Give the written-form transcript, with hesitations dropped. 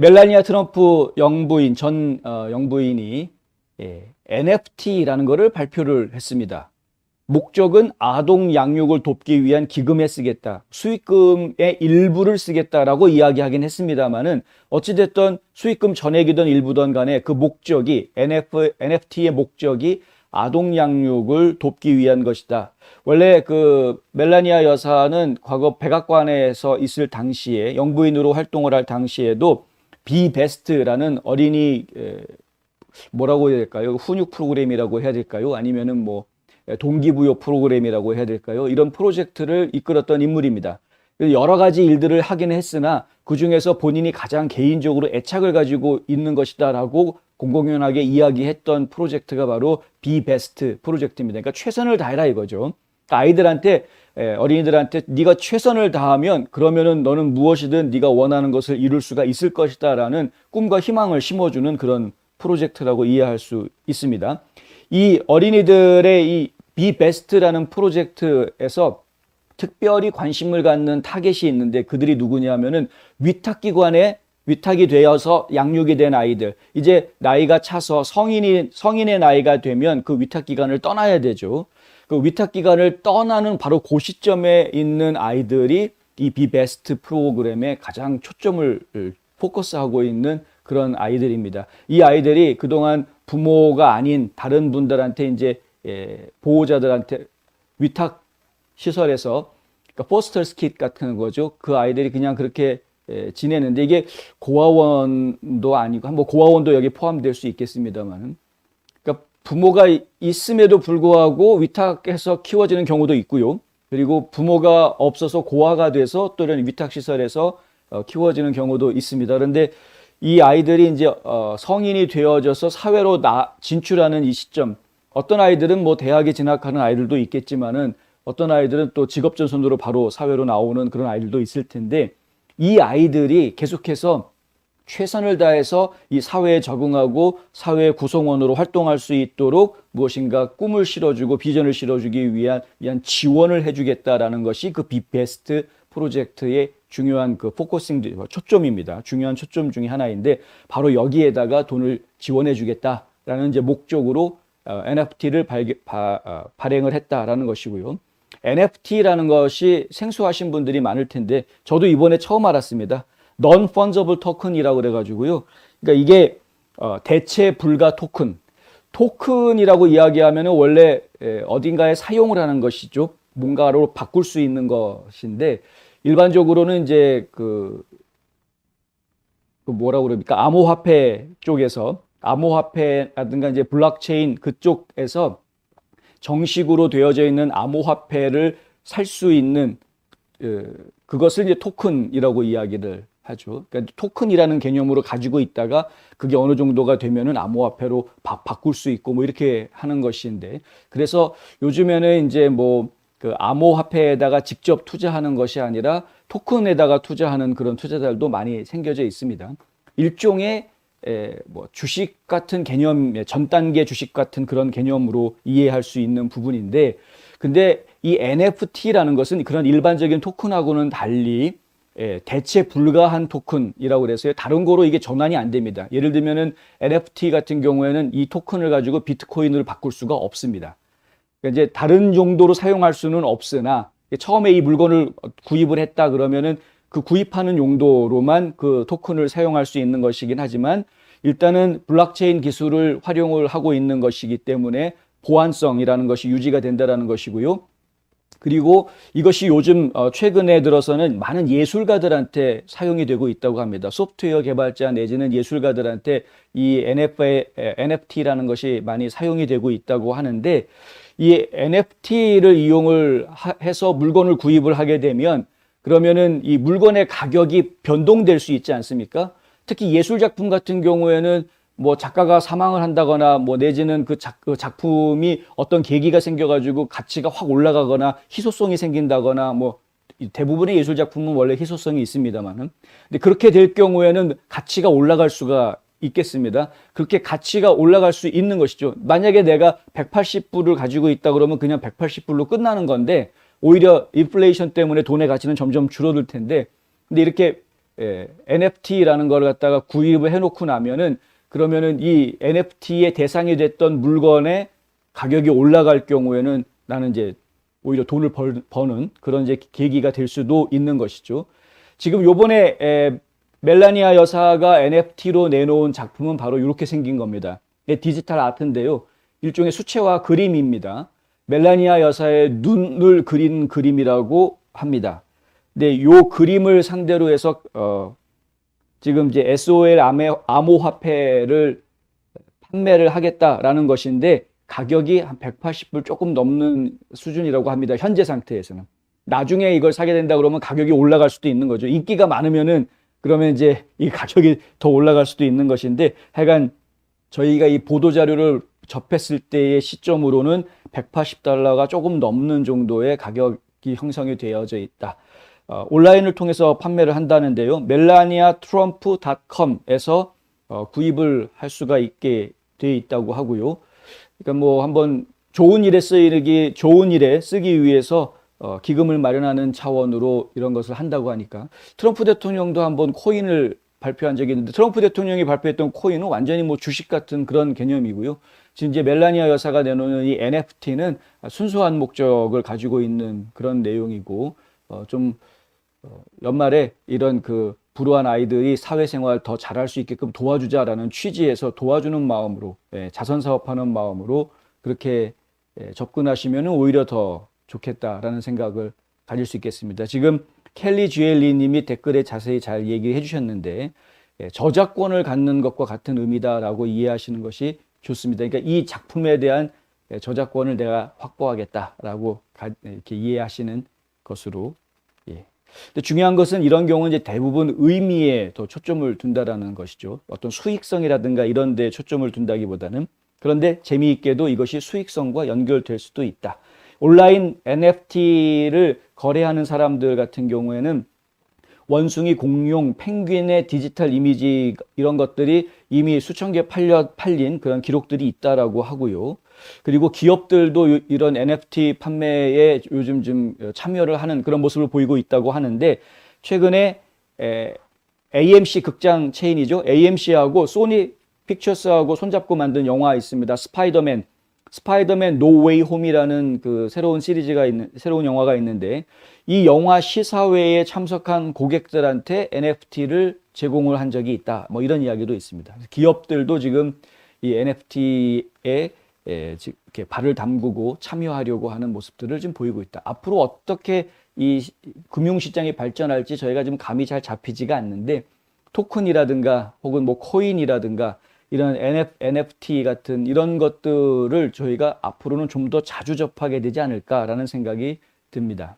멜라니아 트럼프 영부인, 영부인이 NFT라는 것을 발표를 했습니다. 목적은 아동 양육을 돕기 위한 기금에 쓰겠다. 수익금의 일부를 쓰겠다라고 이야기하긴 했습니다만은 어찌됐든 수익금 전액이든 일부든 간에 그 목적이 NFT의 목적이 아동 양육을 돕기 위한 것이다. 원래 그 멜라니아 여사는 과거 백악관에서 있을 당시에 영부인으로 활동을 할 당시에도 비베스트라는 어린이 뭐라고 해야 될까요? 훈육 프로그램이라고 해야 될까요? 아니면은 뭐 동기부여 프로그램이라고 해야 될까요? 이런 프로젝트를 이끌었던 인물입니다. 여러 가지 일들을 하긴 했으나 그 중에서 본인이 가장 개인적으로 애착을 가지고 있는 것이다라고 공공연하게 이야기했던 프로젝트가 바로 비베스트 프로젝트입니다. 그러니까 최선을 다해라 이거죠. 그러니까 아이들한테 어린이들한테 네가 최선을 다하면 그러면은 너는 무엇이든 네가 원하는 것을 이룰 수가 있을 것이다라는 꿈과 희망을 심어주는 그런 프로젝트라고 이해할 수 있습니다. 이 어린이들의 이 비베스트라는 프로젝트에서 특별히 관심을 갖는 타겟이 있는데 그들이 누구냐면은 위탁기관에 위탁이 되어서 양육이 된 아이들. 이제 나이가 차서 성인의 나이가 되면 그 위탁기관을 떠나야 되죠. 그 위탁기관을 떠나는 바로 그 시점에 있는 아이들이 이 비베스트 프로그램에 가장 초점을 포커스하고 있는 그런 아이들입니다. 이 아이들이 그동안 부모가 아닌 다른 분들한테 이제 보호자들한테 위탁 시설에서 그러니까 포스터 킷 같은 거죠. 그 아이들이 그냥 그렇게 지내는데 이게 고아원도 아니고 뭐 고아원도 여기 포함될 수 있겠습니다만, 그러니까 부모가 있음에도 불구하고 위탁해서 키워지는 경우도 있고요. 그리고 부모가 없어서 고아가 돼서 또 이런 위탁 시설에서 키워지는 경우도 있습니다. 그런데 이 아이들이 이제 성인이 되어져서 사회로 진출하는 이 시점, 어떤 아이들은 뭐 대학에 진학하는 아이들도 있겠지만은 어떤 아이들은 또 직업전선으로 바로 사회로 나오는 그런 아이들도 있을 텐데 이 아이들이 계속해서 최선을 다해서 이 사회에 적응하고 사회 구성원으로 활동할 수 있도록 무엇인가 꿈을 실어주고 비전을 실어주기 위한 지원을 해주겠다라는 것이 그 비베스트 프로젝트의 중요한 그 포커싱 초점입니다. 중요한 초점 중에 하나인데 바로 여기에다가 돈을 지원해 주겠다라는 이제 목적으로 NFT를 발행을 했다라는 것이고요. NFT라는 것이 생소하신 분들이 많을 텐데 저도 이번에 처음 알았습니다. Non-Fungible Token이라고 그래가지고요. 그러니까 이게 대체 불가 토큰. 토큰이라고 이야기하면 원래 어딘가에 사용을 하는 것이죠. 뭔가로 바꿀 수 있는 것인데 일반적으로는 이제 그 뭐라고 그럽니까? 암호화폐 쪽에서 암호화폐라든가 이제 블록체인 그쪽에서 정식으로 되어져 있는 암호화폐를 살 수 있는 그것을 이제 토큰이라고 이야기를 하죠. 그러니까 토큰이라는 개념으로 가지고 있다가 그게 어느 정도가 되면은 암호화폐로 바꿀 수 있고 뭐 이렇게 하는 것인데 그래서 요즘에는 이제 뭐 그 암호화폐에다가 직접 투자하는 것이 아니라 토큰에다가 투자하는 그런 투자자들도 많이 생겨져 있습니다. 일종의 뭐 주식 같은 개념, 전 단계 주식 같은 그런 개념으로 이해할 수 있는 부분인데, 근데 이 NFT라는 것은 그런 일반적인 토큰하고는 달리 대체 불가한 토큰이라고 그래서요. 다른 거로 이게 전환이 안 됩니다. 예를 들면은 NFT 같은 경우에는 이 토큰을 가지고 비트코인으로 바꿀 수가 없습니다. 그러니까 이제 다른 용도로 사용할 수는 없으나 처음에 이 물건을 구입을 했다 그러면은 그 구입하는 용도로만 그 토큰을 사용할 수 있는 것이긴 하지만 일단은 블록체인 기술을 활용을 하고 있는 것이기 때문에 보안성이라는 것이 유지가 된다는 것이고요. 그리고 이것이 요즘 최근에 들어서는 많은 예술가들한테 사용이 되고 있다고 합니다. 소프트웨어 개발자 내지는 예술가들한테 이 NFT라는 것이 많이 사용이 되고 있다고 하는데 이 NFT를 이용을 해서 물건을 구입을 하게 되면 그러면은 이 물건의 가격이 변동될 수 있지 않습니까? 특히 예술 작품 같은 경우에는 뭐 작가가 사망을 한다거나 뭐 내지는 그 작품이 어떤 계기가 생겨가지고 가치가 확 올라가거나 희소성이 생긴다거나 뭐 대부분의 예술 작품은 원래 희소성이 있습니다만은 근데 그렇게 될 경우에는 가치가 올라갈 수가 있겠습니다. 그렇게 가치가 올라갈 수 있는 것이죠. 만약에 내가 180불을 가지고 있다 그러면 그냥 180불로 끝나는 건데 오히려 인플레이션 때문에 돈의 가치는 점점 줄어들 텐데 근데 이렇게 NFT라는 걸 갖다가 구입을 해놓고 나면은 그러면은 이 NFT의 대상이 됐던 물건의 가격이 올라갈 경우에는 나는 이제 오히려 돈을 버는 그런 이제 계기가 될 수도 있는 것이죠. 지금 요번에 멜라니아 여사가 NFT로 내놓은 작품은 바로 이렇게 생긴 겁니다. 디지털 아트인데요. 일종의 수채화 그림입니다. 멜라니아 여사의 눈을 그린 그림이라고 합니다. 근데 요 그림을 상대로 해서 지금 이제 SOL 암호화폐를 판매를 하겠다라는 것인데 가격이 한 180불 조금 넘는 수준이라고 합니다. 현재 상태에서는. 나중에 이걸 사게 된다 그러면 가격이 올라갈 수도 있는 거죠. 인기가 많으면은 그러면 이제 이 가격이 더 올라갈 수도 있는 것인데 하여간 저희가 이 보도 자료를 접했을 때의 시점으로는 180달러가 조금 넘는 정도의 가격이 형성이 되어져 있다. 온라인을 통해서 판매를 한다는데요. melaniatrump.com에서 구입을 할 수가 있게 돼 있다고 하고요. 그러니까 뭐 한번 좋은 일에 쓰기 위해서 기금을 마련하는 차원으로 이런 것을 한다고 하니까 트럼프 대통령도 한번 코인을 발표한 적이 있는데 트럼프 대통령이 발표했던 코인은 완전히 뭐 주식 같은 그런 개념이고요. 지금 이제 멜라니아 여사가 내놓는 이 NFT는 순수한 목적을 가지고 있는 그런 내용이고 연말에 이런 그 불우한 아이들이 사회생활 더 잘할 수 있게끔 도와주자라는 취지에서 도와주는 마음으로 자선사업하는 마음으로 그렇게 접근하시면 오히려 더 좋겠다라는 생각을 가질 수 있겠습니다. 지금 켈리 주엘리 님이 댓글에 자세히 잘 얘기해 주셨는데 저작권을 갖는 것과 같은 의미다라고 이해하시는 것이 좋습니다. 그러니까 이 작품에 대한 저작권을 내가 확보하겠다라고 이렇게 이해하시는 것으로. 근데 중요한 것은 이런 경우는 이제 대부분 의미에 더 초점을 둔다라는 것이죠. 어떤 수익성이라든가 이런 데 초점을 둔다기보다는. 그런데 재미있게도 이것이 수익성과 연결될 수도 있다. 온라인 NFT를 거래하는 사람들 같은 경우에는 원숭이, 공룡, 펭귄의 디지털 이미지 이런 것들이 이미 수천 개 팔린 그런 기록들이 있다라고 하고요. 그리고 기업들도 이런 NFT 판매에 요즘 좀 참여를 하는 그런 모습을 보이고 있다고 하는데 최근에 AMC 극장 체인이죠. AMC하고 소니 픽처스하고 손잡고 만든 영화 있습니다. 스파이더맨 노 웨이 홈이라는 그 새로운 영화가 있는데 이 영화 시사회에 참석한 고객들한테 NFT를 제공을 한 적이 있다. 뭐 이런 이야기도 있습니다. 기업들도 지금 이 NFT에 이렇게 발을 담그고 참여하려고 하는 모습들을 지금 보이고 있다. 앞으로 어떻게 이 금융시장이 발전할지 저희가 지금 감이 잘 잡히지가 않는데 토큰이라든가 혹은 뭐 코인이라든가 이런 NFT 같은 이런 것들을 저희가 앞으로는 좀 더 자주 접하게 되지 않을까라는 생각이 듭니다.